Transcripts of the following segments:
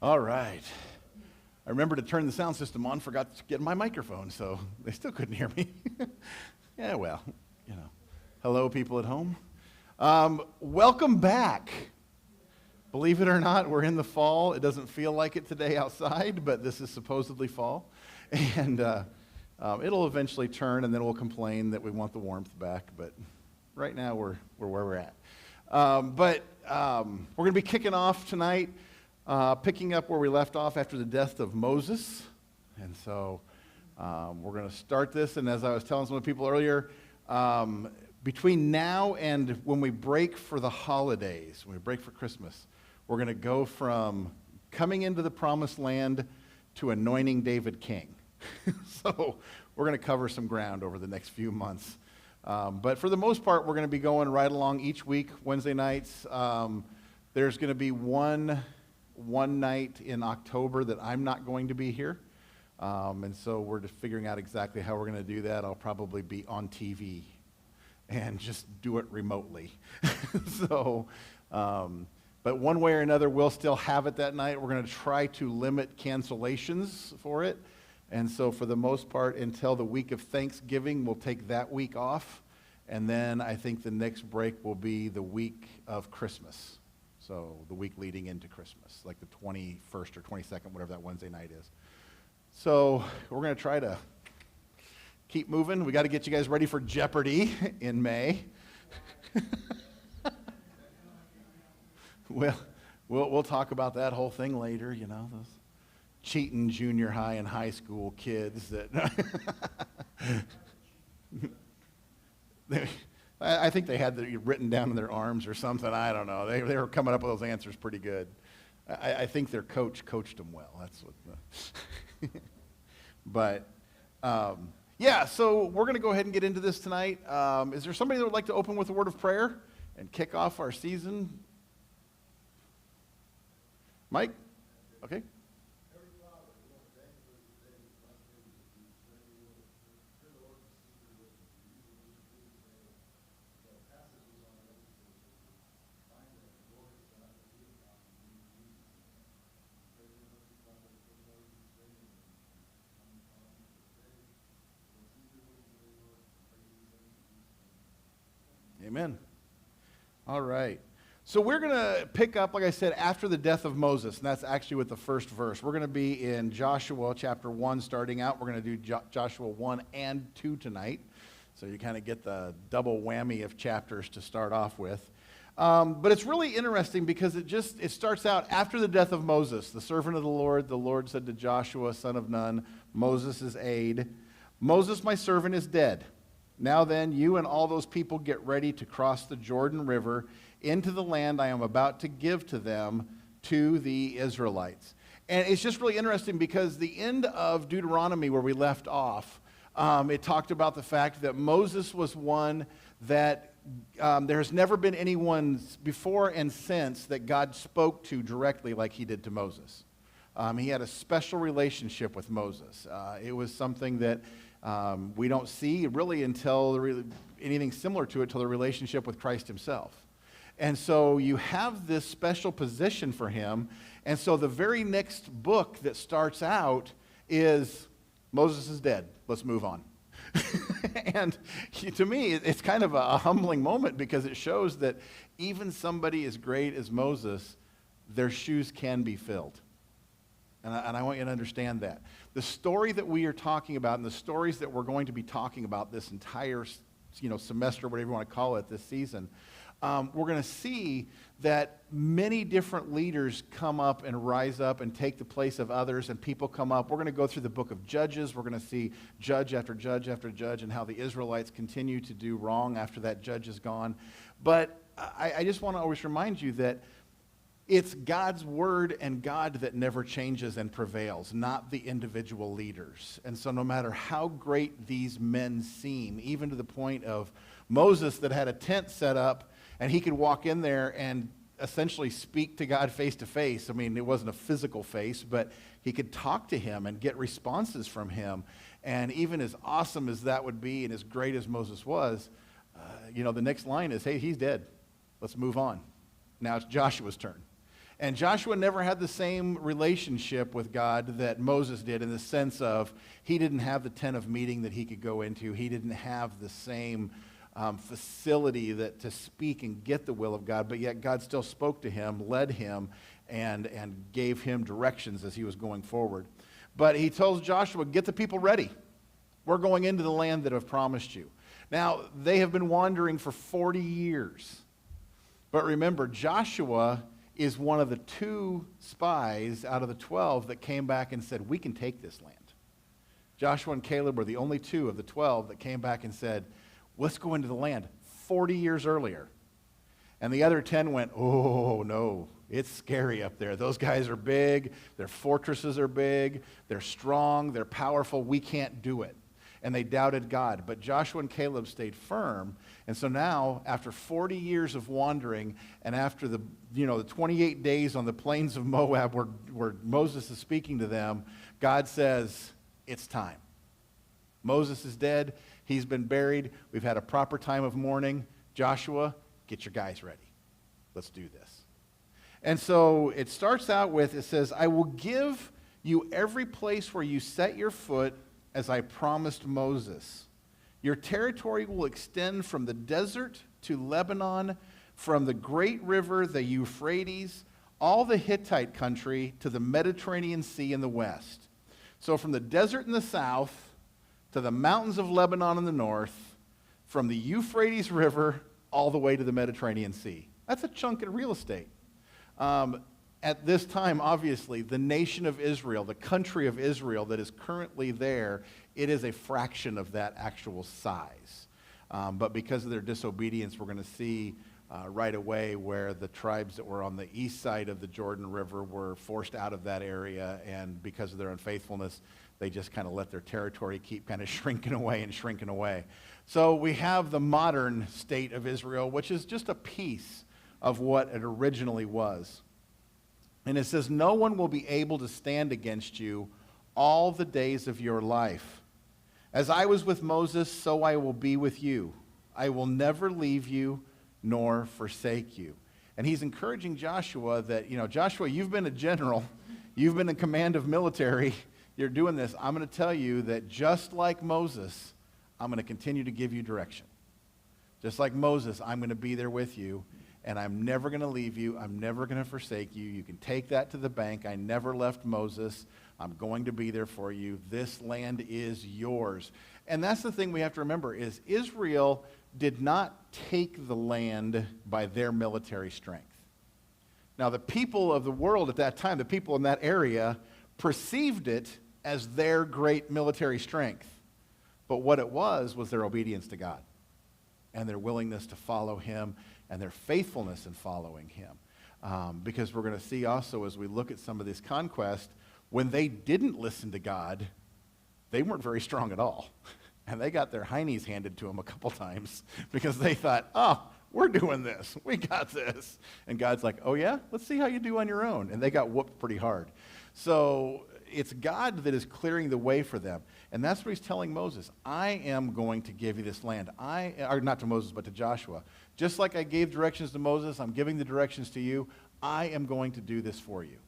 All right. I remember to turn the sound system on, forgot to get my microphone, so they still couldn't hear me. Yeah, well, you know. Hello, people at home. Welcome back. Believe it or not, we're in the fall. It doesn't feel like it today outside, but this is supposedly fall. And it'll eventually turn, and then we'll complain that we want the warmth back. But right now, we're where we're at. But we're going to be kicking off tonight, picking up where we left off after the death of Moses. And so we're going to start this. And as I was telling some of the people earlier, between now and when we break for the holidays, when we break for Christmas, we're going to go from coming into the promised land to anointing David king. So we're going to cover some ground over the next few months. But for the most part, we're going to be going right along each week, Wednesday nights. There's going to be one night in October that I'm not going to be here. And so we're just figuring out exactly how we're going to do that. I'll probably be on TV and just do it remotely. So, but one way or another, we'll still have it that night. We're going to try to limit cancellations for it. And so for the most part, until the week of Thanksgiving, we'll take that week off. And then I think the next break will be the week of Christmas. So the week leading into Christmas, like the 21st or 22nd, whatever that Wednesday night is. So we're going to try to keep moving. We got to get you guys ready for Jeopardy in May. We'll talk about that whole thing later, you know, those cheating junior high and high school kids that I think they had it written down in their arms or something. I don't know. They were coming up with those answers pretty good. I think their coach coached them well. That's what. But yeah, so we're going to go ahead and get into this tonight. Is there somebody that would like to open with a word of prayer and kick off our season? Mike? Okay. Amen. All right. So we're going to pick up, like I said, after the death of Moses, and that's actually with the first verse. We're going to be in Joshua chapter 1 starting out. We're going to do Joshua 1 and 2 tonight. So you kind of get the double whammy of chapters to start off with. But it's really interesting because it starts out after the death of Moses, the servant of the Lord said to Joshua, son of Nun, Moses' aide, Moses, my servant, is dead. Now then, you and all those people get ready to cross the Jordan River into the land I am about to give to them, to the Israelites. And it's just really interesting because the end of Deuteronomy, where we left off, it talked about the fact that Moses was one that there has never been anyone before and since that God spoke to directly like he did to Moses. He had a special relationship with Moses. It was something that we don't see really until anything similar to it till the relationship with Christ himself. And so you have this special position for him. And so the very next book that starts out is Moses is dead. Let's move on. And to me, it's kind of a humbling moment because it shows that even somebody as great as Moses, their shoes can be filled. And I want you to understand that. The story that we are talking about and the stories that we're going to be talking about this entire semester, whatever you want to call it, this season, we're going to see that many different leaders come up and rise up and take the place of others, and people come up. We're going to go through the book of Judges. We're going to see judge after judge after judge and how the Israelites continue to do wrong after that judge is gone. But I just want to always remind you that it's God's word and God that never changes and prevails, not the individual leaders. And so no matter how great these men seem, even to the point of Moses that had a tent set up and he could walk in there and essentially speak to God face to face. I mean, it wasn't a physical face, but he could talk to him and get responses from him. And even as awesome as that would be and as great as Moses was, the next line is, hey, he's dead. Let's move on. Now it's Joshua's turn. And Joshua never had the same relationship with God that Moses did, in the sense of he didn't have the tent of meeting that he could go into. He didn't have the same facility to speak and get the will of God, but yet God still spoke to him, led him, and gave him directions as he was going forward. But he tells Joshua, get the people ready. We're going into the land that I've promised you. Now, they have been wandering for 40 years. But remember, Joshua is one of the 2 spies out of the 12 that came back and said, we can take this land. Joshua and Caleb were the only 2 of the 12 that came back and said, let's go into the land 40 years earlier. And the other 10 went, oh, no, it's scary up there. Those guys are big. Their fortresses are big. They're strong. They're powerful. We can't do it. And they doubted God. But Joshua and Caleb stayed firm. And so now, after 40 years of wandering, and after the 28 days on the plains of Moab where Moses is speaking to them, God says, it's time. Moses is dead. He's been buried. We've had a proper time of mourning. Joshua, get your guys ready. Let's do this. And so it starts out with, it says, I will give you every place where you set your foot, as I promised Moses. Your territory will extend from the desert to Lebanon, from the great river, the Euphrates, all the Hittite country to the Mediterranean Sea in the west. So from the desert in the south to the mountains of Lebanon in the north, from the Euphrates River all the way to the Mediterranean Sea. That's a chunk of real estate. At this time, obviously, the nation of Israel, the country of Israel that is currently there, it is a fraction of that actual size. But because of their disobedience, we're going to see right away where the tribes that were on the east side of the Jordan River were forced out of that area, and because of their unfaithfulness, they just kind of let their territory keep kind of shrinking away and shrinking away. So we have the modern state of Israel, which is just a piece of what it originally was. And it says, no one will be able to stand against you all the days of your life. As I was with Moses, so I will be with you. I will never leave you nor forsake you. And he's encouraging Joshua that, Joshua, you've been a general. You've been in command of military. You're doing this. I'm going to tell you that just like Moses, I'm going to continue to give you direction. Just like Moses, I'm going to be there with you. And I'm never going to leave you. I'm never going to forsake you. You can take that to the bank. I never left Moses. I'm going to be there for you. This land is yours. And that's the thing we have to remember is Israel did not take the land by their military strength. Now, the people of the world at that time, the people in that area, perceived it as their great military strength. But what it was their obedience to God and their willingness to follow him and their faithfulness in following him. Because we're going to see also as we look at some of this conquest, when they didn't listen to God, they weren't very strong at all. And they got their heinies handed to them a couple times because they thought, oh, we're doing this. We got this. And God's like, oh yeah? Let's see how you do on your own. And they got whooped pretty hard. So it's God that is clearing the way for them. And that's what he's telling Moses. I am going to give you this land. Or not to Moses, but to Joshua. Just like I gave directions to Moses, I'm giving the directions to you. I am going to do this for you.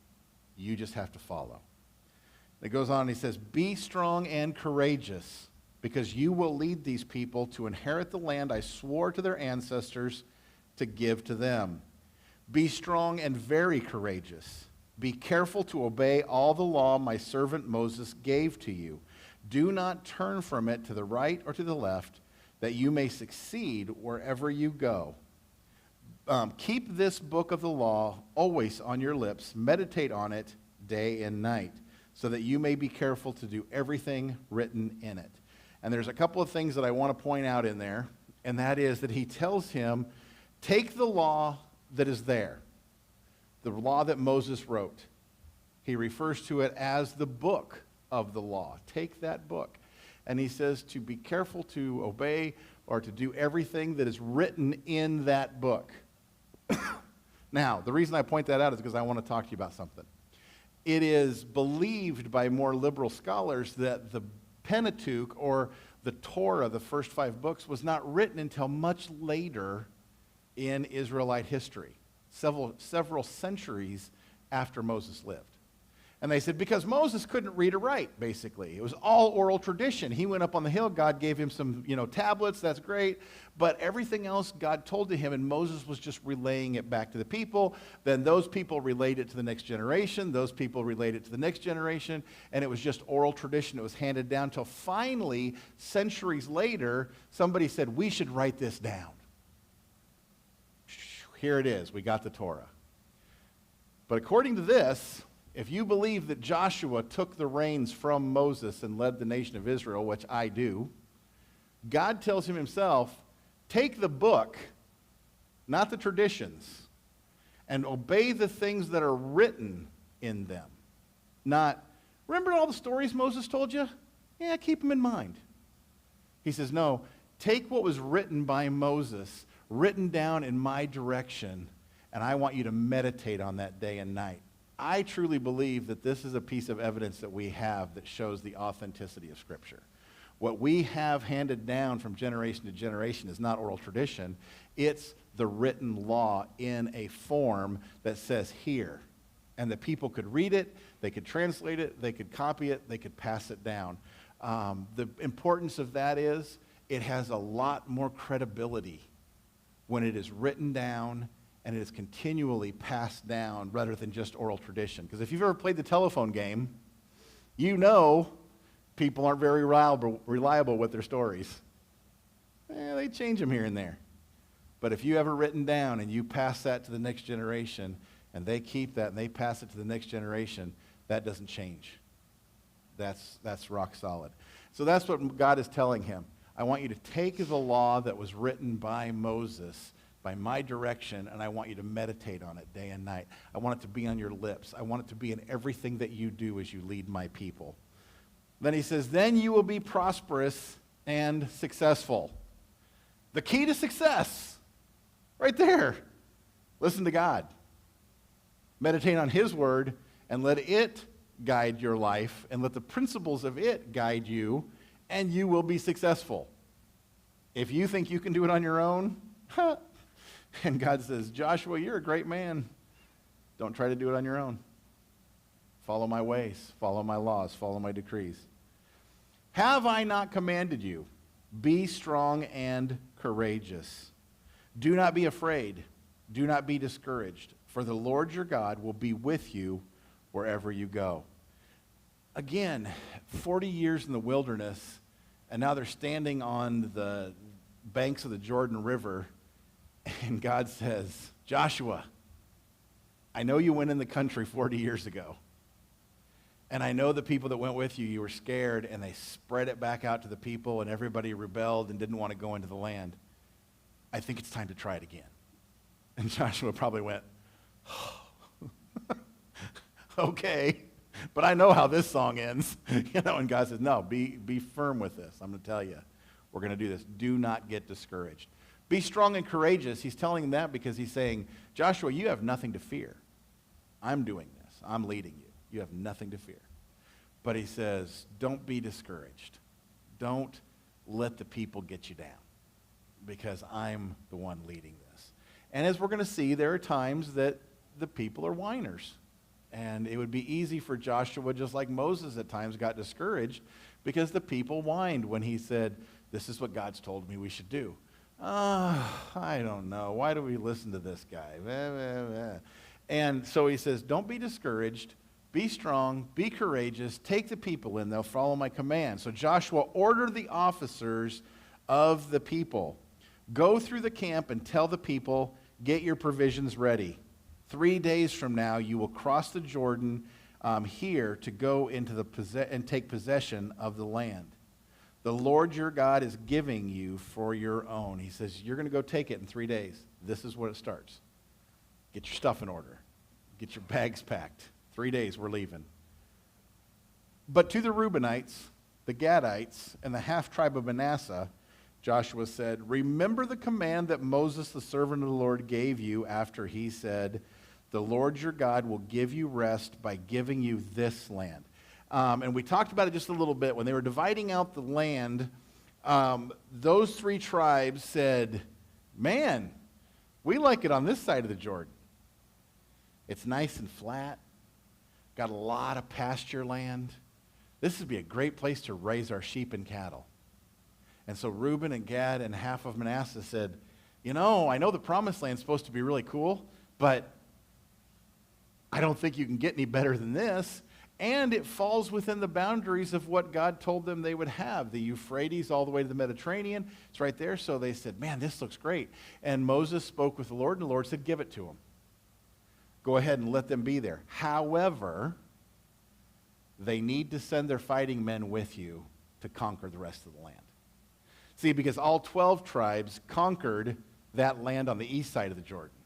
You just have to follow. It goes on and he says, be strong and courageous, because you will lead these people to inherit the land I swore to their ancestors to give to them. Be strong and very courageous. Be careful to obey all the law my servant Moses gave to you. Do not turn from it to the right or to the left, that you may succeed wherever you go. Keep this book of the law always on your lips. Meditate on it day and night, so that you may be careful to do everything written in it. And there's a couple of things that I want to point out in there, and that is that he tells him, take the law that is there, the law that Moses wrote. He refers to it as the book of the law. Take that book. And he says to be careful to obey or to do everything that is written in that book. Now, the reason I point that out is because I want to talk to you about something. It is believed by more liberal scholars that the Pentateuch, or the Torah, the first 5 books, was not written until much later in Israelite history, several centuries after Moses lived. And they said, because Moses couldn't read or write, basically. It was all oral tradition. He went up on the hill. God gave him some, tablets. That's great. But everything else God told to him, and Moses was just relaying it back to the people. Then those people relayed it to the next generation. Those people relayed it to the next generation. And it was just oral tradition. It was handed down until finally, centuries later, somebody said, we should write this down. Here it is. We got the Torah. But according to this, if you believe that Joshua took the reins from Moses and led the nation of Israel, which I do, God tells him himself, take the book, not the traditions, and obey the things that are written in them. Not, remember all the stories Moses told you? Yeah, keep them in mind. He says, no, take what was written by Moses, written down in my direction, and I want you to meditate on that day and night. I truly believe that this is a piece of evidence that we have that shows the authenticity of Scripture. What we have handed down from generation to generation is not oral tradition. It's the written law in a form that says here. And the people could read it, they could translate it, they could copy it, they could pass it down. The importance of that is it has a lot more credibility when it is written down and it is continually passed down rather than just oral tradition. Because if you've ever played the telephone game, you know people aren't very reliable with their stories. They change them here and there. But if you have it written down and you pass that to the next generation, and they keep that and they pass it to the next generation, that doesn't change. That's rock solid. So that's what God is telling him. I want you to take the law that was written by Moses, by my direction, and I want you to meditate on it day and night. I want it to be on your lips. I want it to be in everything that you do as you lead my people. Then he says, then you will be prosperous and successful. The key to success, right there. Listen to God. Meditate on his word and let it guide your life and let the principles of it guide you, and you will be successful. If you think you can do it on your own, and God says, Joshua, you're a great man. Don't try to do it on your own. Follow my ways, follow my laws, follow my decrees. Have I not commanded you? Be strong and courageous. Do not be afraid. Do not be discouraged, for the Lord your God will be with you wherever you go. Again, 40 years in the wilderness, and now they're standing on the banks of the Jordan River, and God says, Joshua, I know you went in the country 40 years ago. And I know the people that went with you, you were scared, and they spread it back out to the people, and everybody rebelled and didn't want to go into the land. I think it's time to try it again. And Joshua probably went, oh, okay, but I know how this song ends. And God says, no, be firm with this. I'm going to tell you, we're going to do this. Do not get discouraged. Be strong and courageous. He's telling them that because he's saying, Joshua, you have nothing to fear. I'm doing this. I'm leading you. You have nothing to fear. But he says, don't be discouraged. Don't let the people get you down, because I'm the one leading this. And as we're going to see, there are times that the people are whiners. And it would be easy for Joshua, just like Moses at times got discouraged, because the people whined when he said, this is what God's told me we should do. I don't know. Why do we listen to this guy? And so he says, don't be discouraged. Be strong. Be courageous. Take the people in. They'll follow my command. So Joshua ordered the officers of the people, go through the camp and tell the people, get your provisions ready. 3 days from now, you will cross the Jordan here to go into and take possession of the land. The Lord your God is giving you for your own. He says, you're going to go take it in 3 days. This is what it starts. Get your stuff in order. Get your bags packed. 3 days, we're leaving. But to the Reubenites, the Gadites, and the half-tribe of Manasseh, Joshua said, remember the command that Moses, the servant of the Lord, gave you after he said, the Lord your God will give you rest by giving you this land. And we talked about it just a little bit. When they were dividing out the land, those three tribes said, man, we like it on this side of the Jordan. It's nice and flat. Got a lot of pasture land. This would be a great place to raise our sheep and cattle. And so Reuben and Gad and half of Manasseh said, I know the promised land's supposed to be really cool, but I don't think you can get any better than this. And it falls within the boundaries of what God told them they would have. The Euphrates all the way to the Mediterranean. It's right there. So they said, man, this looks great. And Moses spoke with the Lord, and the Lord said, give it to them. Go ahead and let them be there. However, they need to send their fighting men with you to conquer the rest of the land. See, because all 12 tribes conquered that land on the east side of the Jordan.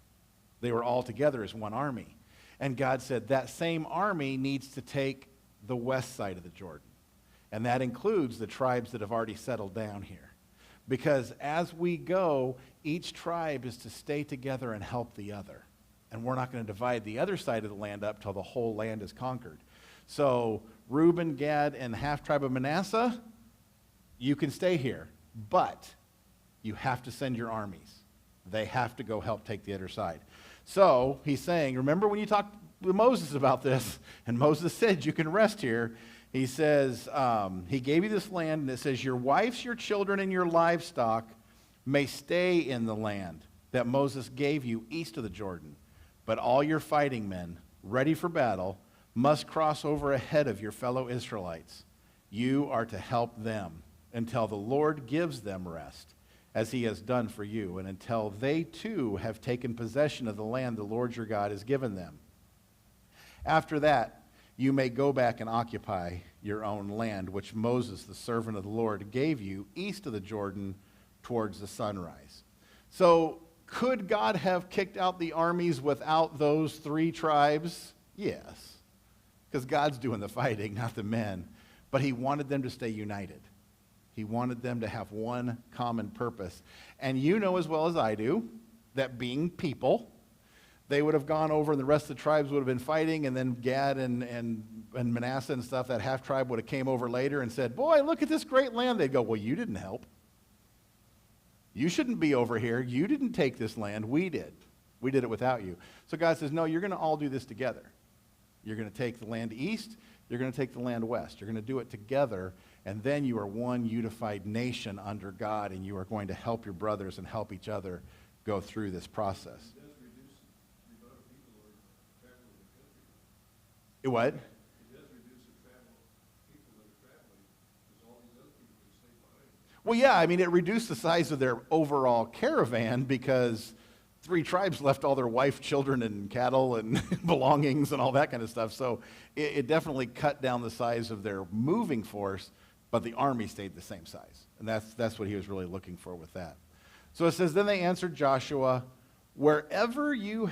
They were all together as one army. And God said that same army needs to take the west side of the Jordan. And that includes the tribes that have already settled down here. Because as we go, each tribe is to stay together and help the other. And we're not going to divide the other side of the land up till the whole land is conquered. So Reuben, Gad, and the half-tribe of Manasseh, you can stay here. But you have to send your armies. They have to go help take the other side. So he's saying, remember when you talked with Moses about this, and Moses said you can rest here. He says, he gave you this land, and it says, your wives, your children, and your livestock may stay in the land that Moses gave you east of the Jordan. But all your fighting men, ready for battle, must cross over ahead of your fellow Israelites. You are to help them until the Lord gives them rest, as he has done for you, and until they too have taken possession of the land the Lord your God has given them. After that, you may go back and occupy your own land, which Moses, the servant of the Lord, gave you east of the Jordan towards the sunrise. So, could God have kicked out the armies without those 3 tribes? Yes, because God's doing the fighting, not the men. But he wanted them to stay united. He wanted them to have one common purpose. And you know as well as I do that being people, they would have gone over and the rest of the tribes would have been fighting, and then Gad and Manasseh and stuff, that half tribe would have came over later and said, boy, look at this great land. They'd go, well, you didn't help. You shouldn't be over here. You didn't take this land. We did. We did it without you. So God says, no, you're going to all do this together. You're going to take the land east. You're going to take the land west. You're going to do it together, and then you are one unified nation under God, and you are going to help your brothers and help each other go through this process. It does reduce the amount of people that are traveling the country. What? It does reduce the travel people that are traveling, because all these other people can stay behind. Well, yeah, I mean, it reduced the size of their overall caravan because 3 tribes left all their wife, children, and cattle and belongings and all that kind of stuff. So it definitely cut down the size of their moving force, but the army stayed the same size. And that's what he was really looking for with that. So it says, then they answered Joshua, whatever you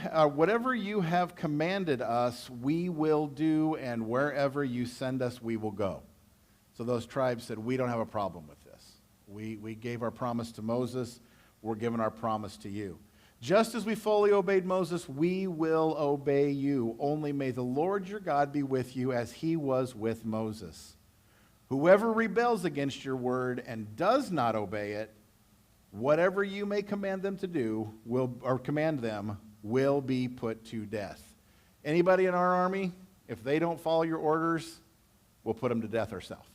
have commanded us, we will do, and wherever you send us, we will go. So those tribes said, we don't have a problem with this. We gave our promise to Moses. We're giving our promise to you. Just as we fully obeyed Moses, we will obey you. Only may the Lord your God be with you as he was with Moses. Whoever rebels against your word and does not obey it, whatever you may command them to do, command them, will be put to death. Anybody in our army, if they don't follow your orders, we'll put them to death ourselves.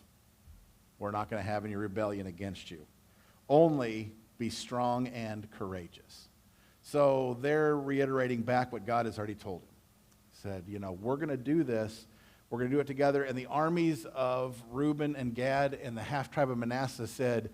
We're not going to have any rebellion against you. Only be strong and courageous. So they're reiterating back what God has already told them. Said, we're going to do this. We're going to do it together. And the armies of Reuben and Gad and the half-tribe of Manasseh said,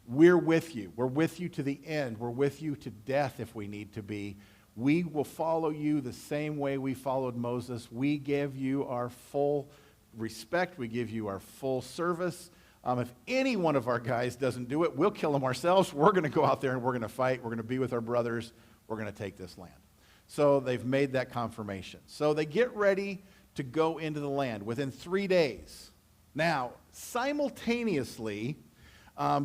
we're with you. We're with you to the end. We're with you to death if we need to be. We will follow you the same way we followed Moses. We give you our full respect. We give you our full service. If any one of our guys doesn't do it, we'll kill them ourselves. We're going to go out there and we're going to fight. We're going to be with our brothers. We're going to take this land. So they've made that confirmation. So they get ready to go into the land within 3 days. Now, simultaneously,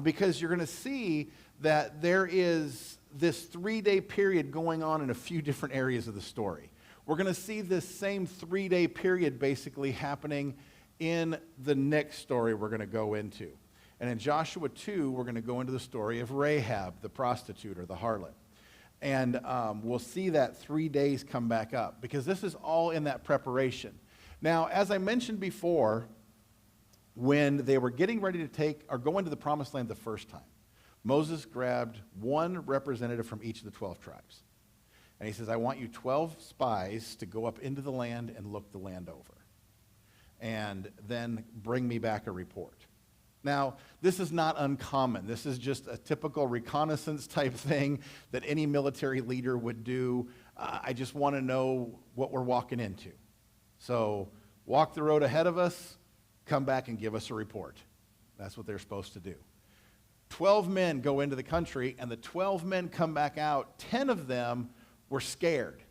because you're going to see that there is this 3-day period going on in a few different areas of the story. We're going to see this same 3-day period basically happening in the next story we're going to go into. And in Joshua 2, we're going to go into the story of Rahab, the prostitute or the harlot. And we'll see that 3 days come back up, because this is all in that preparation. Now, as I mentioned before, when they were getting ready to take or go into the promised land the first time, Moses grabbed one representative from each of the 12 tribes. And he says, I want you 12 spies to go up into the land and look the land over, and then bring me back a report. Now, this is not uncommon. This is just a typical reconnaissance type thing that any military leader would do. I just want to know what we're walking into. So walk the road ahead of us, come back and give us a report. That's what they're supposed to do. 12 men go into the country, and the 12 men come back out. 10 of them were scared.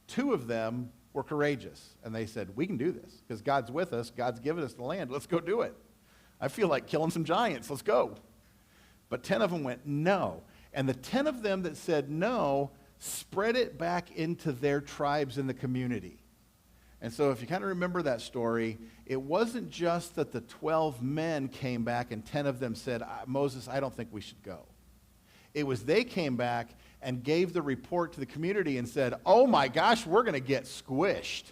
2 of them were courageous, and they said, we can do this because God's with us. God's given us the land. Let's go do it. I feel like killing some giants. Let's go. But 10 of them went, no. And the 10 of them that said no spread it back into their tribes in the community. And so if you kind of remember that story, it wasn't just that the 12 men came back and 10 of them said, Moses, I don't think we should go. It was they came back and gave the report to the community and said, oh my gosh, we're going to get squished.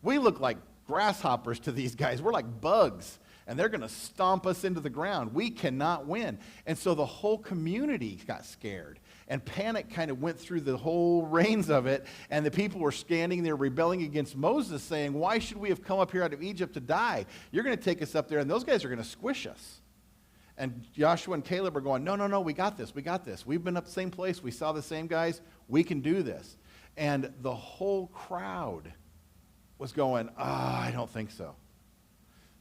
We look like grasshoppers to these guys. We're like bugs, and they're going to stomp us into the ground. We cannot win. And so the whole community got scared, and panic kind of went through the whole reins of it, and the people were standing there rebelling against Moses, saying, why should we have come up here out of Egypt to die? You're going to take us up there, and those guys are going to squish us. And Joshua and Caleb are going, no, no, no, we got this, we got this. We've been up the same place, we saw the same guys, we can do this. And the whole crowd was going, I don't think so.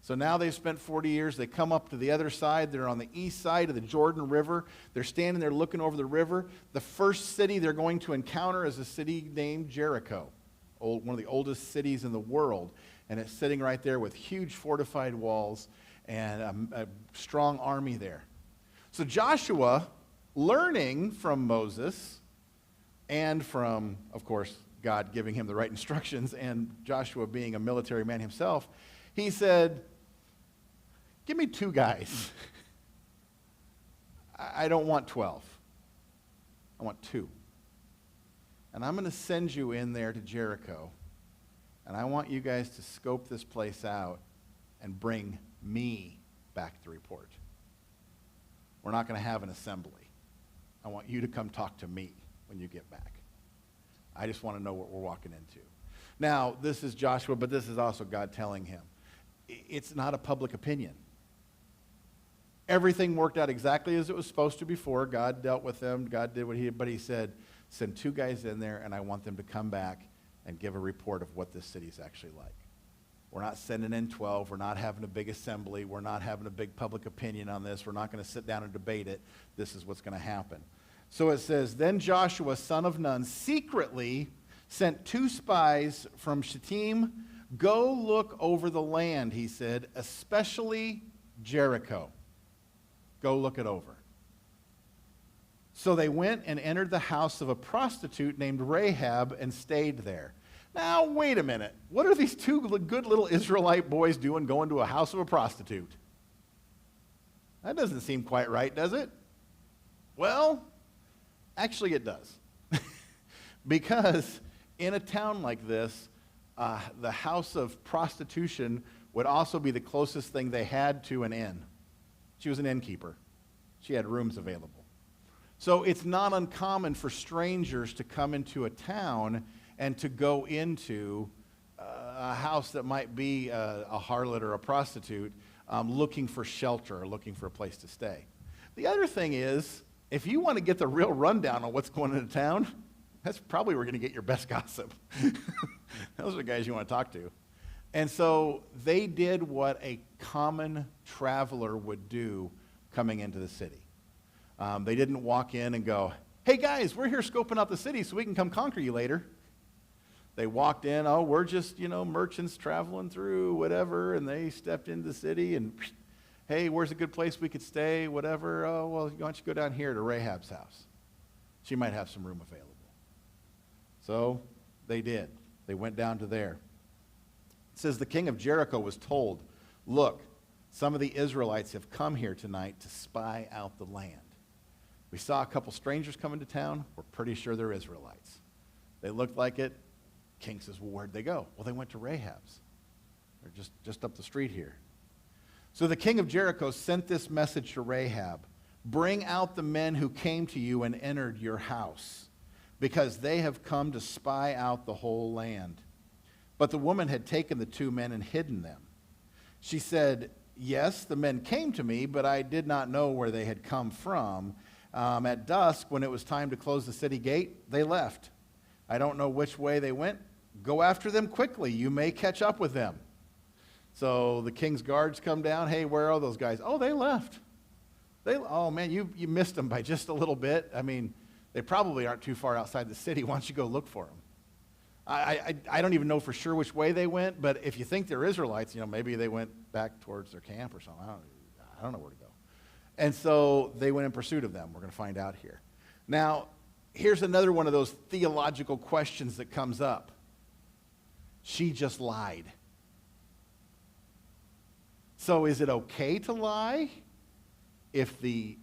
So now they've spent 40 years. They come up to the other side. They're on the east side of the Jordan River. They're standing there looking over the river. The first city they're going to encounter is a city named Jericho, one of the oldest cities in the world. And it's sitting right there with huge fortified walls and a strong army there. So Joshua, learning from Moses and from, of course, God giving him the right instructions, and Joshua being a military man himself, he said, give me 2 guys. I don't want 12. I want 2. And I'm going to send you in there to Jericho, and I want you guys to scope this place out and bring me back the report. We're not going to have an assembly. I want you to come talk to me when you get back. I just want to know what we're walking into. Now, this is Joshua, but this is also God telling him. It's not a public opinion. Everything worked out exactly as it was supposed to before. God dealt with them. God did what he did. But he said, send 2 guys in there, and I want them to come back and give a report of what this city's actually like. We're not sending in 12. We're not having a big assembly. We're not having a big public opinion on this. We're not going to sit down and debate it. This is what's going to happen. So it says, then Joshua, son of Nun, secretly sent 2 spies from Shittim. Go look over the land, he said, especially Jericho. Go look it over. So they went and entered the house of a prostitute named Rahab and stayed there. Now, wait a minute. What are these 2 good little Israelite boys doing going to a house of a prostitute? That doesn't seem quite right, does it? Well, actually it does. Because in a town like this, the house of prostitution would also be the closest thing they had to an inn. She was an innkeeper. She had rooms available. So it's not uncommon for strangers to come into a town and to go into a house that might be a harlot or a prostitute looking for shelter or looking for a place to stay. The other thing is, if you want to get the real rundown on what's going on in town, that's probably where you're going to get your best gossip. Those are the guys you want to talk to. And so they did what a common traveler would do coming into the city. They didn't walk in and go, hey guys, we're here scoping out the city so we can come conquer you later. They walked in, oh, we're just, merchants traveling through, whatever, and they stepped into the city and, hey, where's a good place we could stay, whatever. Oh, well, why don't you go down here to Rahab's house? She might have some room available. So they did. They went down to there. It says the king of Jericho was told, look, some of the Israelites have come here tonight to spy out the land. We saw a couple strangers come into town. We're pretty sure they're Israelites. They looked like it. King says, well, where'd they go? Well, they went to Rahab's. They're just up the street here. So the king of Jericho sent this message to Rahab. Bring out the men who came to you and entered your house, because they have come to spy out the whole land. But the woman had taken the 2 men and hidden them. She said, yes, the men came to me, but I did not know where they had come from. At dusk, when it was time to close the city gate, they left. I don't know which way they went. Go after them quickly. You may catch up with them. So the king's guards come down. Hey, where are those guys? Oh, they left. Oh, man, you missed them by just a little bit. I mean, they probably aren't too far outside the city. Why don't you go look for them? I don't even know for sure which way they went, but if you think they're Israelites, maybe they went back towards their camp or something. I don't know where to go. And so they went in pursuit of them. We're going to find out here. Now, here's another one of those theological questions that comes up. She just lied. So is it okay to lie if the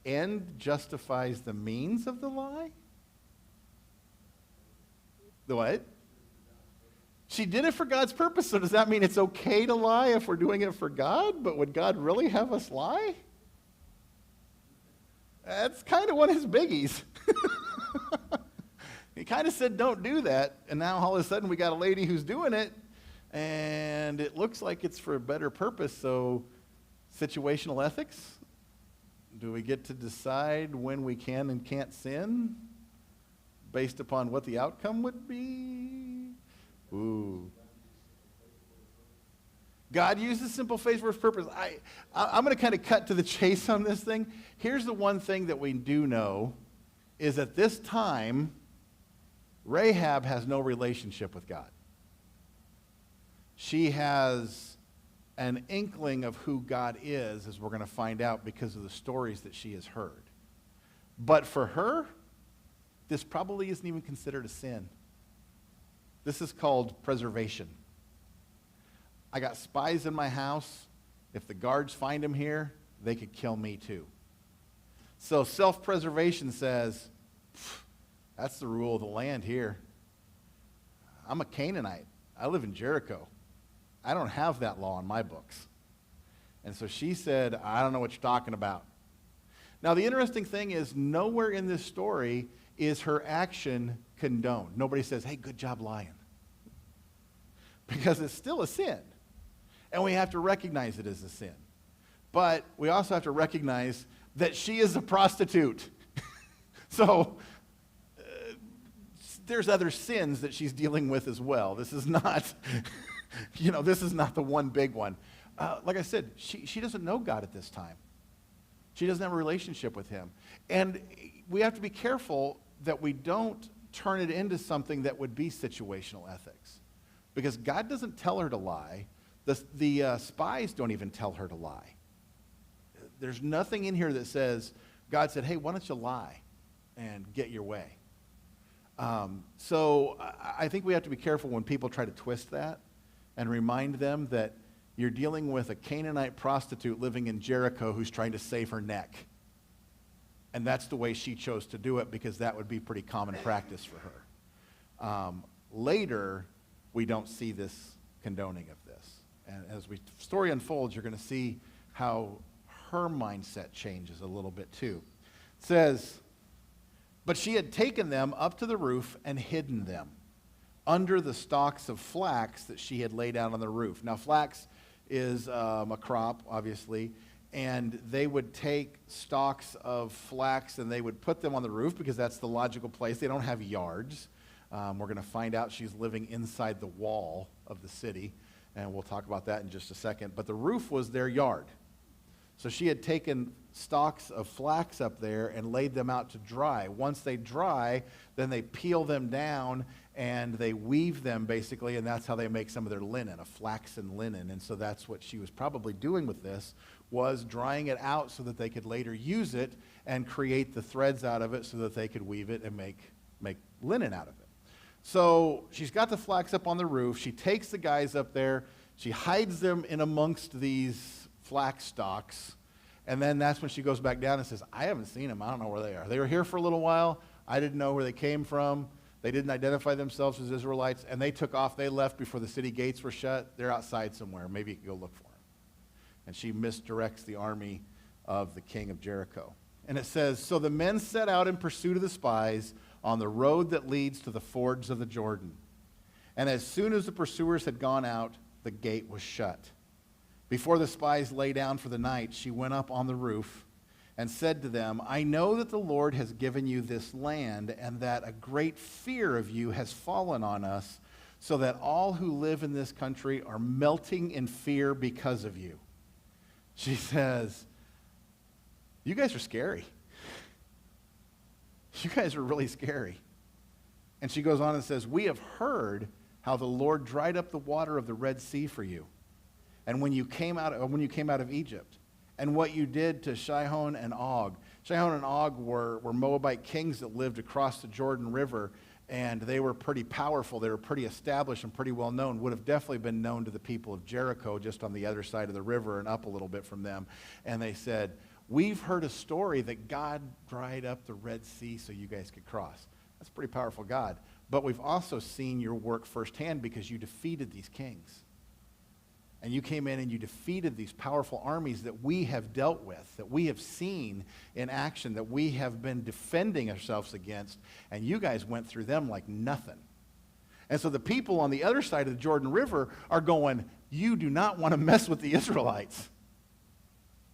end justifies the means of the lie? The what? She did it for God's purpose, so does that mean it's okay to lie if we're doing it for God? But would God really have us lie? That's kind of one of his biggies. He kind of said, don't do that. And now all of a sudden we got a lady who's doing it, and it looks like it's for a better purpose. So situational ethics? Do we get to decide when we can and can't sin based upon what the outcome would be? Ooh. God uses simple faith for his purpose. I'm going to kind of cut to the chase on this thing. Here's the one thing that we do know is at this time, Rahab has no relationship with God. She has an inkling of who God is, as we're going to find out because of the stories that she has heard. But for her, this probably isn't even considered a sin. This is called preservation. I got spies in my house. If the guards find them here, they could kill me too. So self-preservation says, that's the rule of the land here. I'm a Canaanite. I live in Jericho. I don't have that law in my books. And so she said, I don't know what you're talking about. Now, the interesting thing is nowhere in this story is her action condoned. Nobody says, hey, good job lying. Because it's still a sin. And we have to recognize it as a sin. But we also have to recognize that she is a prostitute. So there's other sins that she's dealing with as well. This is not, this is not the one big one. Like I said, she doesn't know God at this time. She doesn't have a relationship with him. And we have to be careful that we don't turn it into something that would be situational ethics. Because God doesn't tell her to lie. The spies don't even tell her to lie. There's nothing in here that says, God said, hey, why don't you lie and get your way? So I think we have to be careful when people try to twist that and remind them that you're dealing with a Canaanite prostitute living in Jericho who's trying to save her neck. And that's the way she chose to do it because that would be pretty common practice for her. Later, we don't see this condoning of this. And as the story unfolds, you're going to see how her mindset changes a little bit too. It says, but she had taken them up to the roof and hidden them under the stalks of flax that she had laid out on the roof. Now, flax is a crop, obviously, and they would take stalks of flax and they would put them on the roof because that's the logical place. They don't have yards. We're going to find out she's living inside the wall of the city, and we'll talk about that in just a second. But the roof was their yard. So she had taken stalks of flax up there and laid them out to dry. Once they dry, then they peel them down and they weave them basically, and that's how they make some of their linen, a flaxen linen. And so that's what she was probably doing with this, was drying it out so that they could later use it and create the threads out of it so that they could weave it and make linen out of it. So she's got the flax up on the roof. She takes the guys up there. She hides them in amongst these flax stalks. And then that's when she goes back down and says, I haven't seen them. I don't know where they are. They were here for a little while. I didn't know where they came from. They didn't identify themselves as Israelites, and they took off. They left before the city gates were shut. They're outside somewhere. Maybe you can go look for them. And she misdirects the army of the king of Jericho. And it says, so the men set out in pursuit of the spies on the road that leads to the fords of the Jordan. And as soon as the pursuers had gone out, the gate was shut. Before the spies lay down for the night, she went up on the roof and said to them, I know that the Lord has given you this land, and that a great fear of you has fallen on us, so that all who live in this country are melting in fear because of you. She says, you guys are scary. You guys are really scary. And she goes on and says, we have heard how the Lord dried up the water of the Red Sea for you, and when you came out of Egypt, and what you did to Sihon and Og. Sihon and Og were Moabite kings that lived across the Jordan River, and they were pretty powerful. They were pretty established and pretty well known. Would have definitely been known to the people of Jericho, just on the other side of the river and up a little bit from them. And they said, we've heard a story that God dried up the Red Sea so you guys could cross. That's a pretty powerful God. But we've also seen your work firsthand because you defeated these kings. And you came in and you defeated these powerful armies that we have dealt with, that we have seen in action, that we have been defending ourselves against, and you guys went through them like nothing. And so the people on the other side of the Jordan River are going, you do not want to mess with the Israelites,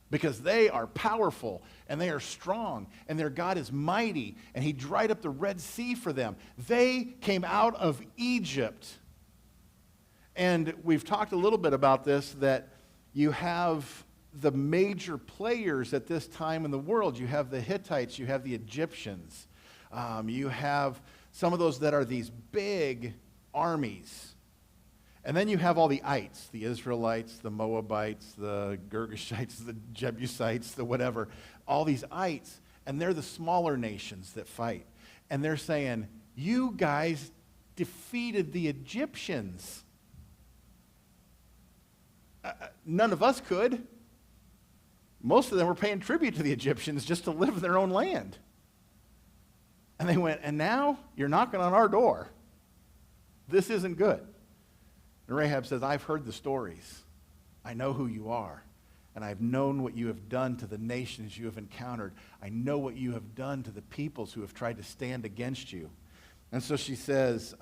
because they are powerful and they are strong and their God is mighty, and he dried up the Red Sea for them. They came out of Egypt. And we've talked a little bit about this, that you have the major players at this time in the world. You have the Hittites, you have the Egyptians, you have some of those that are these big armies. And then you have all the ites, the Israelites, the Moabites, the Girgashites, the Jebusites, the whatever, all these ites, and they're the smaller nations that fight. And they're saying, you guys defeated the Egyptians. None of us could. Most of them were paying tribute to the Egyptians just to live in their own land. And they went, and now you're knocking on our door. This isn't good. And Rahab says, I've heard the stories. I know who you are. And I've known what you have done to the nations you have encountered. I know what you have done to the peoples who have tried to stand against you. And so she says,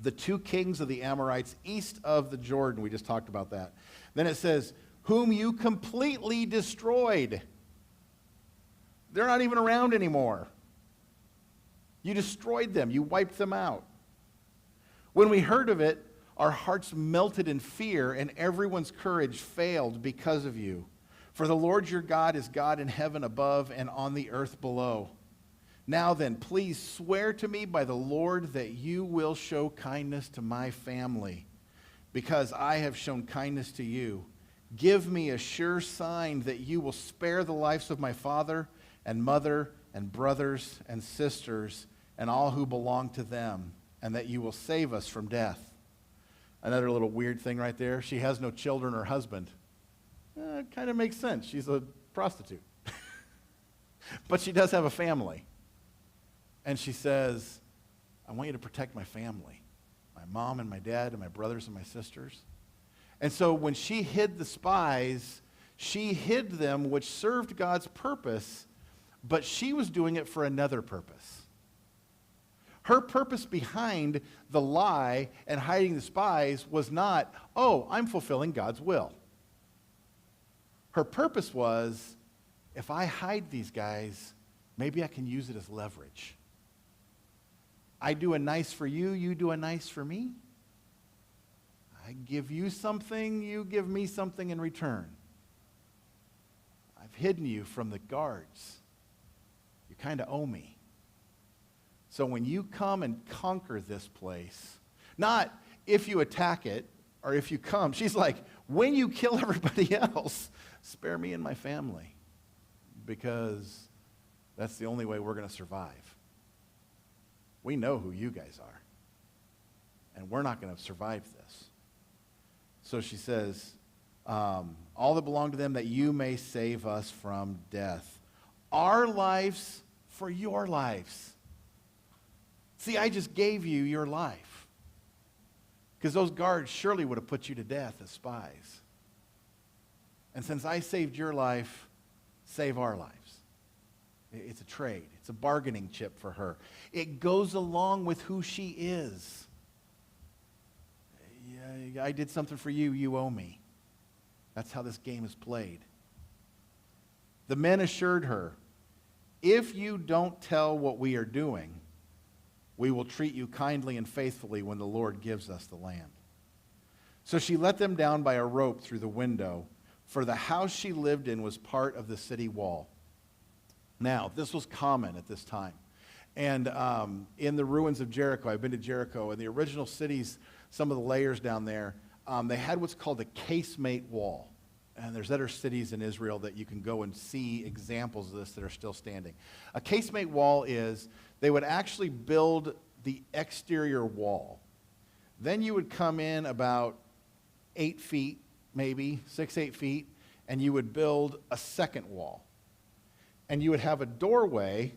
the two kings of the Amorites east of the Jordan. We just talked about that. Then it says, whom you completely destroyed. They're not even around anymore. You destroyed them. You wiped them out. When we heard of it, our hearts melted in fear, and everyone's courage failed because of you. For the Lord your God is God in heaven above and on the earth below. Now then, please swear to me by the Lord that you will show kindness to my family, because I have shown kindness to you. Give me a sure sign that you will spare the lives of my father and mother and brothers and sisters and all who belong to them, and that you will save us from death. Another little weird thing right there. She has no children or husband. It kind of makes sense. She's a prostitute. But she does have a family. And she says, I want you to protect my family, my mom and my dad and my brothers and my sisters. And so when she hid the spies, she hid them, which served God's purpose, but she was doing it for another purpose. Her purpose behind the lie and hiding the spies was not, oh, I'm fulfilling God's will. Her purpose was, if I hide these guys, maybe I can use it as leverage. I do a nice for you, you do a nice for me. I give you something, you give me something in return. I've hidden you from the guards. You kind of owe me. So when you come and conquer this place, not if you attack it or if you come, she's like, when you kill everybody else, spare me and my family, because that's the only way we're going to survive. We know who you guys are, and we're not going to survive this. So she says, all that belong to them, that you may save us from death. Our lives for your lives. See, I just gave you your life. Because those guards surely would have put you to death as spies. And since I saved your life, save our lives. It's a trade. It's a bargaining chip for her. It goes along with who she is. Yeah, I did something for you, you owe me. That's how this game is played. The men assured her, if you don't tell what we are doing, we will treat you kindly and faithfully when the Lord gives us the land. So she let them down by a rope through the window, for the house she lived in was part of the city wall. Now, this was common at this time. And in the ruins of Jericho, I've been to Jericho, and the original cities, some of the layers down there, they had what's called a casemate wall. And there's other cities in Israel that you can go and see examples of this that are still standing. A casemate wall is, they would actually build the exterior wall. Then you would come in about 8 feet, maybe 6-8 feet, and you would build a second wall. And you would have a doorway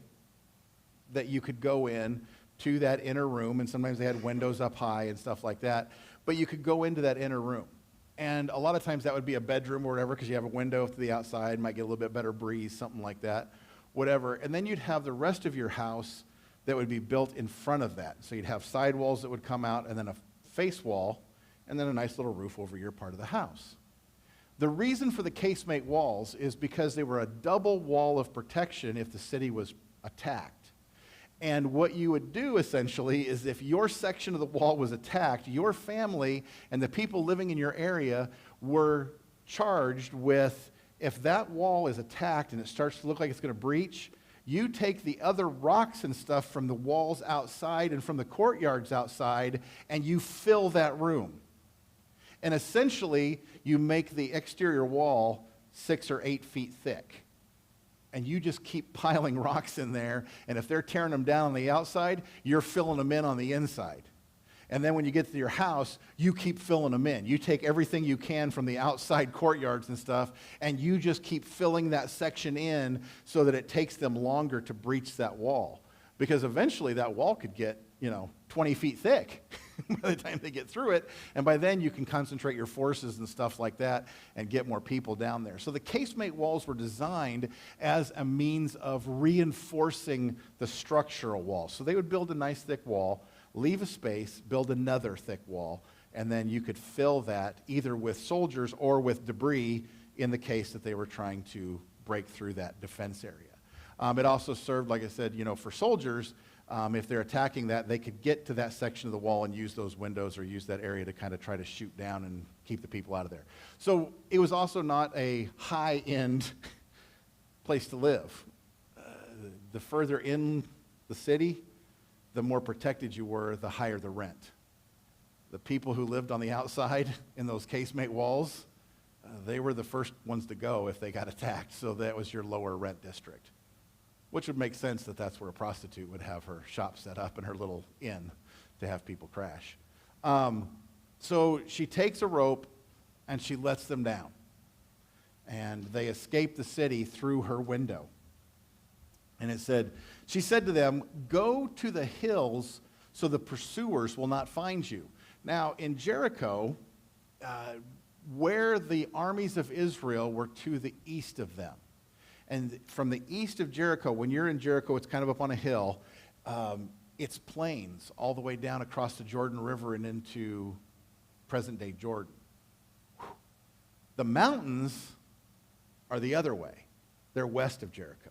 that you could go in to that inner room, and sometimes they had windows up high and stuff like that, but you could go into that inner room. And a lot of times that would be a bedroom or whatever, because you have a window to the outside, might get a little bit better breeze, something like that, whatever. And then you'd have the rest of your house that would be built in front of that. So you'd have side walls that would come out, and then a face wall, and then a nice little roof over your part of the house. The reason for the casemate walls is because they were a double wall of protection if the city was attacked. And what you would do essentially is, if your section of the wall was attacked, your family and the people living in your area were charged with, if that wall is attacked and it starts to look like it's going to breach, you take the other rocks and stuff from the walls outside and from the courtyards outside, and you fill that room. And essentially, you make the exterior wall 6 or 8 feet thick. And you just keep piling rocks in there, and if they're tearing them down on the outside, you're filling them in on the inside. And then when you get to your house, you keep filling them in. You take everything you can from the outside courtyards and stuff, and you just keep filling that section in so that it takes them longer to breach that wall. Because eventually that wall could get, 20 feet thick by the time they get through it. And by then you can concentrate your forces and stuff like that and get more people down there. So the casemate walls were designed as a means of reinforcing the structural wall. So they would build a nice thick wall, leave a space, build another thick wall, and then you could fill that either with soldiers or with debris in the case that they were trying to break through that defense area. It also served, like I said, for soldiers. If they're attacking that, they could get to that section of the wall and use those windows or use that area to kind of try to shoot down and keep the people out of there. So it was also not a high-end place to live. The further in the city, the more protected you were, the higher the rent. The people who lived on the outside in those casemate walls, they were the first ones to go if they got attacked. So that was your lower rent district. Which would make sense that that's where a prostitute would have her shop set up and her little inn to have people crash. So she takes a rope and she lets them down. And they escape the city through her window. And it said, she said to them, go to the hills so the pursuers will not find you. Now, in Jericho, where the armies of Israel were to the east of them. And from the east of Jericho, when you're in Jericho, it's kind of up on a hill. It's plains all the way down across the Jordan River and into present-day Jordan. The mountains are the other way. They're west of Jericho.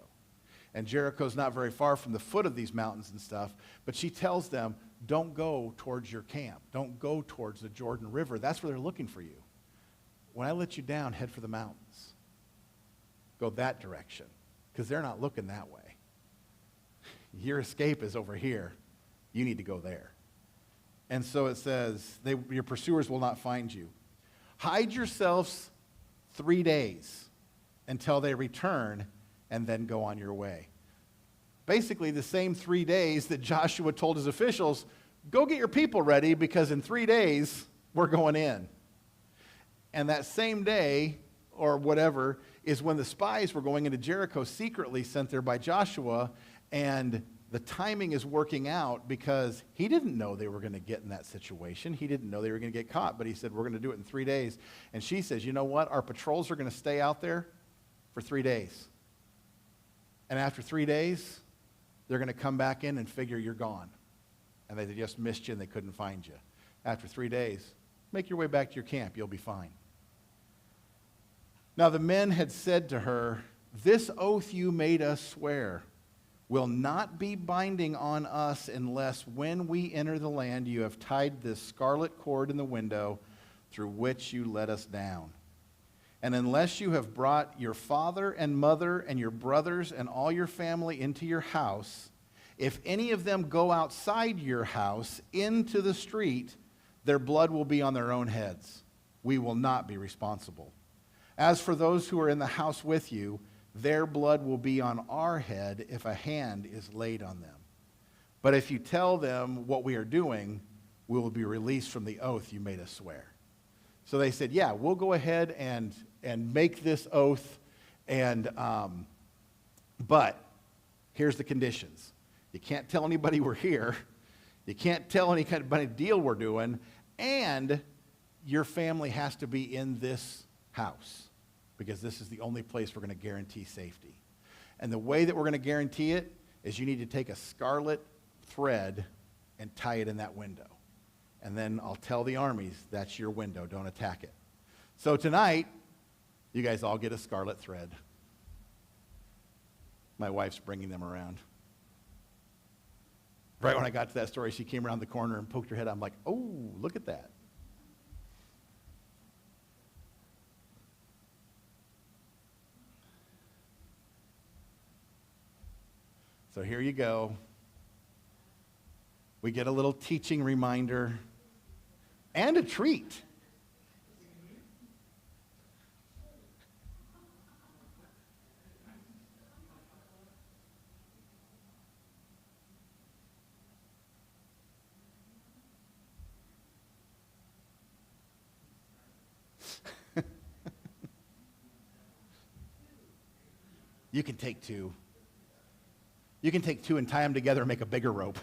And Jericho's not very far from the foot of these mountains and stuff. But she tells them, don't go towards your camp. Don't go towards the Jordan River. That's where they're looking for you. When I let you down, head for the mountains. Go that direction, because they're not looking that way. Your escape is over here. You need to go there. And so it says, your pursuers will not find you. Hide yourselves 3 days until they return, and then go on your way. Basically, the same 3 days that Joshua told his officials, go get your people ready, because in 3 days, we're going in. And that same day, or whatever, is when the spies were going into Jericho secretly, sent there by Joshua, and the timing is working out because he didn't know they were going to get in that situation. He didn't know they were going to get caught, but he said, we're going to do it in 3 days. And she says, you know what? Our patrols are going to stay out there for 3 days. And after 3 days, they're going to come back in and figure you're gone. And they just missed you and they couldn't find you. After 3 days, make your way back to your camp. You'll be fine. Now the men had said to her, this oath you made us swear will not be binding on us unless when we enter the land you have tied this scarlet cord in the window through which you let us down. And unless you have brought your father and mother and your brothers and all your family into your house, if any of them go outside your house into the street, their blood will be on their own heads. We will not be responsible. As for those who are in the house with you, their blood will be on our head if a hand is laid on them. But if you tell them what we are doing, we will be released from the oath you made us swear. So they said, yeah, we'll go ahead and make this oath, but here's the conditions. You can't tell anybody we're here. You can't tell any kind of deal we're doing, and your family has to be in this house, because this is the only place we're going to guarantee safety. And the way that we're going to guarantee it is you need to take a scarlet thread and tie it in that window. And then I'll tell the armies, that's your window, don't attack it. So tonight, you guys all get a scarlet thread. My wife's bringing them around. Right when I got to that story, she came around the corner and poked her head. I'm like, oh, look at that. So here you go. We get a little teaching reminder and a treat. You can take two. You can take two and tie them together and make a bigger rope.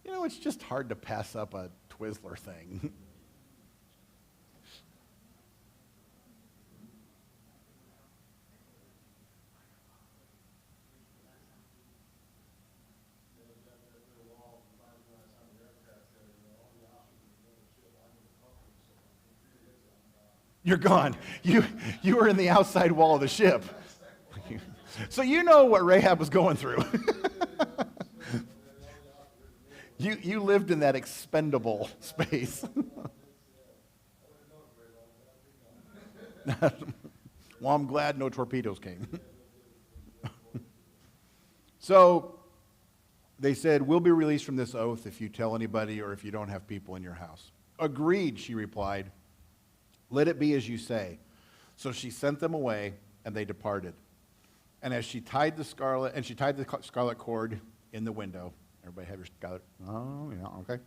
You know, it's just hard to pass up a Twizzler thing. You're gone. You were in the outside wall of the ship. So you know what Rahab was going through. You lived in that expendable space. Well, I'm glad no torpedoes came. So they said, we'll be released from this oath if you tell anybody or if you don't have people in your house. Agreed, she replied. Let it be as you say. So she sent them away, and they departed. And as she tied the scarlet cord in the window. Everybody have your scarlet? Oh, yeah, okay.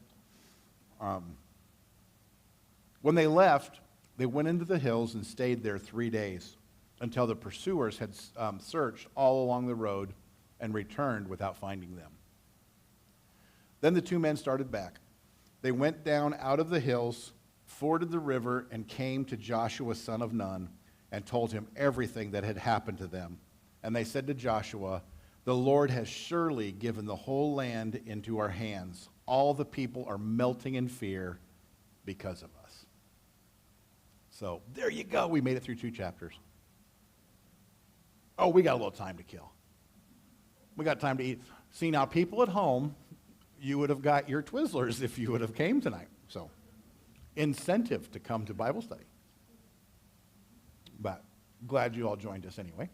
When they left, they went into the hills and stayed there 3 days until the pursuers had searched all along the road and returned without finding them. Then the two men started back. They went down out of the hills, forded the river, and came to Joshua, son of Nun, and told him everything that had happened to them. And they said to Joshua, the Lord has surely given the whole land into our hands. All the people are melting in fear because of us. So there you go. We made it through 2 chapters. Oh, we got a little time to kill. We got time to eat. See, now people at home, you would have got your Twizzlers if you would have came tonight. So incentive to come to Bible study. But glad you all joined us anyway.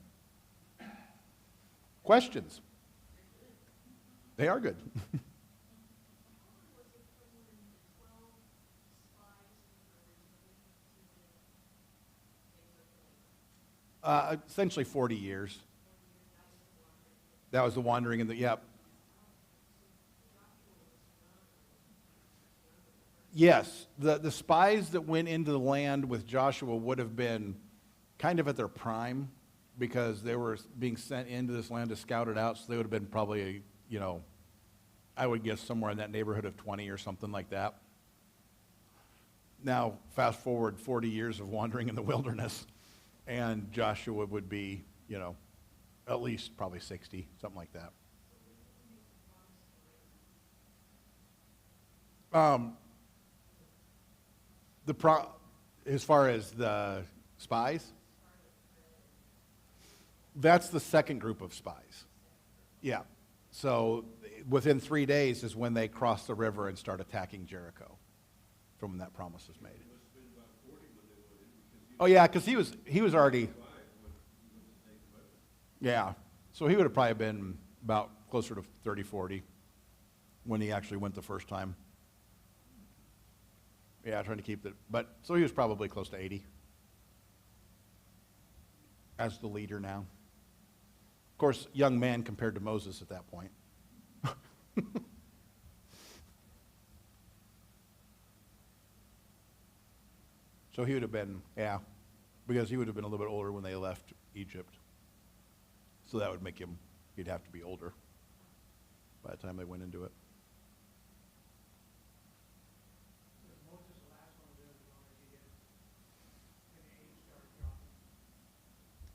Questions? They are good. Essentially 40 years. That was the wandering in the, yep. Yes, the spies that went into the land with Joshua would have been kind of at their prime because they were being sent into this land to scout it out, so they would have been probably, I would guess somewhere in that neighborhood of 20 or something like that. Now, fast forward 40 years of wandering in the wilderness, and Joshua would be, at least probably 60, something like that. As far as the spies, that's the second group of spies. Yeah. So within 3 days is when they cross the river and start attacking Jericho from when that promise was made. Oh yeah, because he was already. Yeah. So he would have probably been about closer to 30, 40 when he actually went the first time. Yeah, trying to keep it. But so he was probably close to 80 as the leader now. Of course, young man compared to Moses at that point. So he would have been, yeah, because he would have been a little bit older when they left Egypt. So that would make him, he'd have to be older by the time they went into it.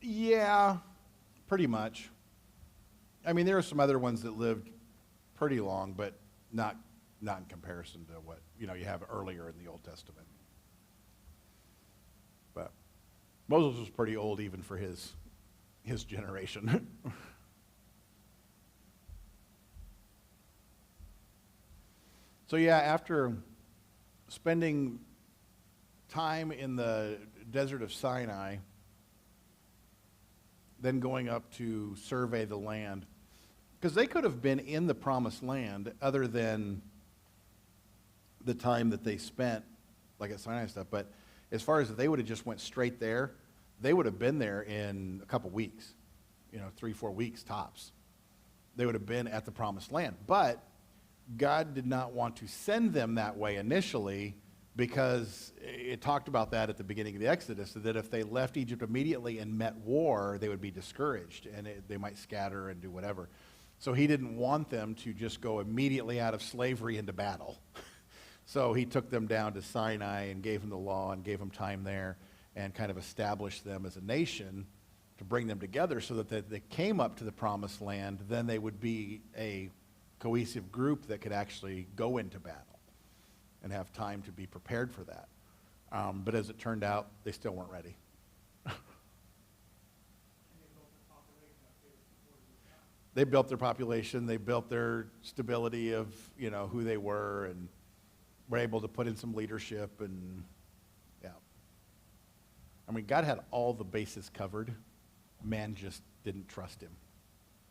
Yeah, pretty much. I mean, there are some other ones that lived pretty long, but not in comparison to what, you have earlier in the Old Testament. But Moses was pretty old even for his generation. So yeah, after spending time in the desert of Sinai, then going up to survey the land, because they could have been in the promised land other than the time that they spent like at Sinai and stuff, but as far as if they would have just went straight there, they would have been there in a couple weeks, 3-4 weeks tops. They would have been at the promised land. But God did not want to send them that way initially because it talked about that at the beginning of the Exodus, that if they left Egypt immediately and met war, they would be discouraged and they might scatter and do whatever. So he didn't want them to just go immediately out of slavery into battle. So he took them down to Sinai and gave them the law and gave them time there and kind of established them as a nation to bring them together so that they came up to the promised land, then they would be a cohesive group that could actually go into battle and have time to be prepared for that. But as it turned out, they still weren't ready. They built their population, they built their stability of, who they were, and were able to put in some leadership, and yeah. I mean, God had all the bases covered. Man just didn't trust him.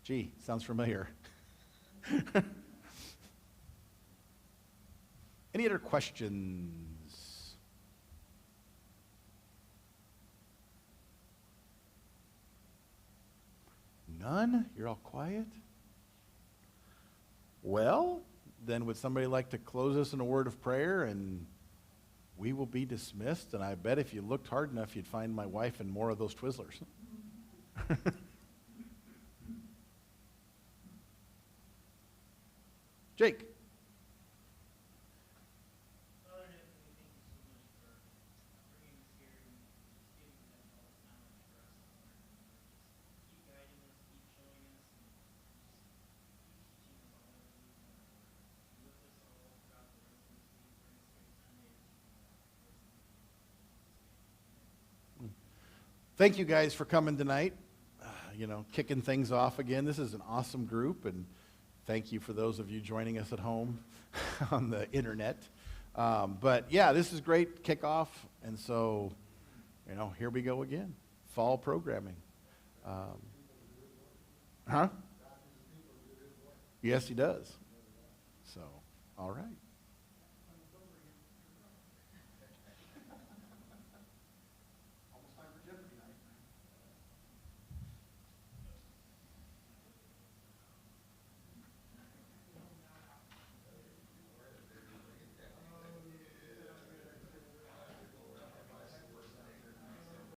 Gee, sounds familiar. Any other questions? None? You're all quiet? Well, then would somebody like to close us in a word of prayer, and we will be dismissed. And I bet if you looked hard enough, you'd find my wife and more of those Twizzlers. Jake. Thank you guys for coming tonight, kicking things off again. This is an awesome group, and thank you for those of you joining us at home on the internet. But yeah, this is great kickoff, and so, here we go again. Fall programming. Yes, he does. So, all right.